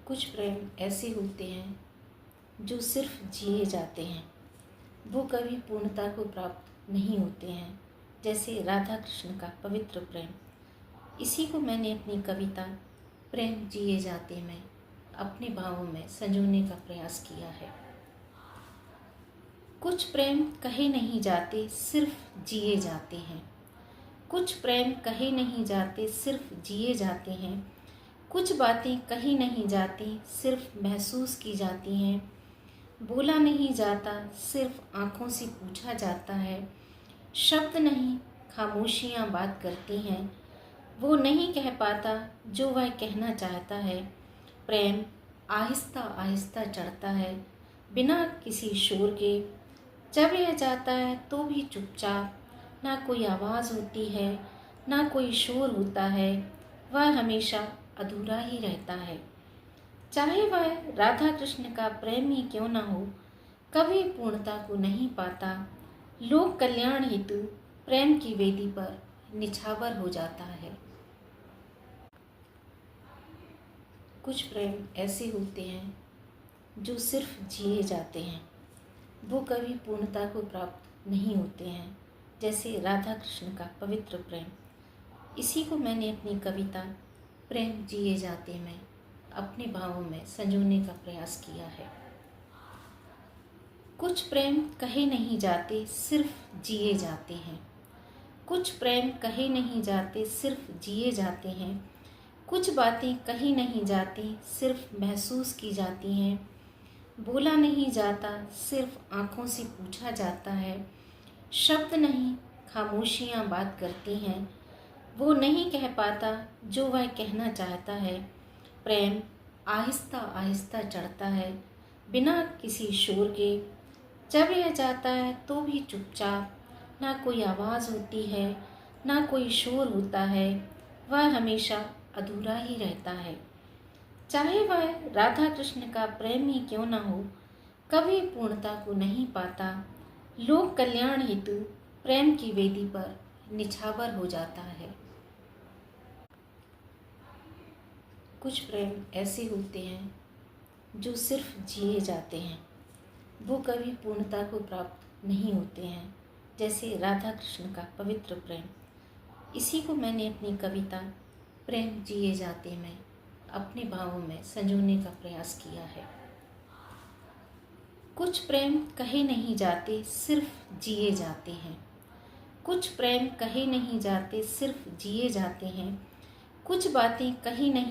कुछ प्रेम ऐसे होते हैं जो सिर्फ जिए जाते हैं, वो कभी पूर्णता को प्राप्त नहीं होते हैं, जैसे राधा कृष्ण का पवित्र प्रेम। इसी को मैंने अपनी कविता प्रेम जिए जाते में अपने भावों में संजोने का प्रयास किया है। कुछ प्रेम कहे नहीं जाते, सिर्फ जिए जाते हैं। कुछ प्रेम कहे नहीं जाते, सिर्फ जिए जाते हैं। कुछ बातें कही नहीं जाती, सिर्फ महसूस की जाती हैं। बोला नहीं जाता, सिर्फ आँखों से पूछा जाता है। शब्द नहीं, खामोशियाँ बात करती हैं। वो नहीं कह पाता जो वह कहना चाहता है। प्रेम आहिस्ता आहिस्ता चढ़ता है, बिना किसी शोर के। जब यह जाता है तो भी चुपचाप, ना कोई आवाज़ होती है, ना कोई शोर होता है। वह हमेशा अधूरा ही रहता है। चाहे वह राधा कृष्ण का प्रेम ही क्यों न हो, कभी पूर्णता को नहीं पाता। लोक कल्याण हेतु प्रेम की वेदी पर निछावर हो जाता है। कुछ प्रेम ऐसे होते हैं जो सिर्फ जिए जाते हैं, वो कभी पूर्णता को प्राप्त नहीं होते हैं, जैसे राधा कृष्ण का पवित्र प्रेम। इसी को मैंने अपनी कविता प्रेम जिए जाते में अपने भावों में संजोने का प्रयास किया है। कुछ प्रेम कहे नहीं जाते, सिर्फ जिए जाते हैं। कुछ प्रेम कहे नहीं जाते, सिर्फ जिए जाते हैं। कुछ बातें कही नहीं जाती, सिर्फ महसूस की जाती हैं। बोला नहीं जाता, सिर्फ आँखों से पूछा जाता है। शब्द नहीं, खामोशियाँ बात करती हैं। वो नहीं कह पाता जो वह कहना चाहता है। प्रेम आहिस्ता आहिस्ता चढ़ता है, बिना किसी शोर के। जब यह जाता है तो भी चुपचाप, ना कोई आवाज़ होती है, ना कोई शोर होता है। वह हमेशा अधूरा ही रहता है। चाहे वह राधा कृष्ण का प्रेम ही क्यों न हो, कभी पूर्णता को नहीं पाता। लोक कल्याण हेतु प्रेम की वेदी पर निछावर हो जाता है। कुछ प्रेम ऐसे होते हैं जो सिर्फ जिए जाते हैं, वो कभी पूर्णता को प्राप्त नहीं होते हैं, जैसे राधा कृष्ण का पवित्र प्रेम। इसी को मैंने अपनी कविता प्रेम जिए जाते में अपने भावों में संजोने का प्रयास किया है। कुछ प्रेम कहे नहीं जाते, सिर्फ जिए जाते हैं। कुछ प्रेम कहे नहीं जाते, सिर्फ जिए जाते हैं। कुछ बातें कही नहीं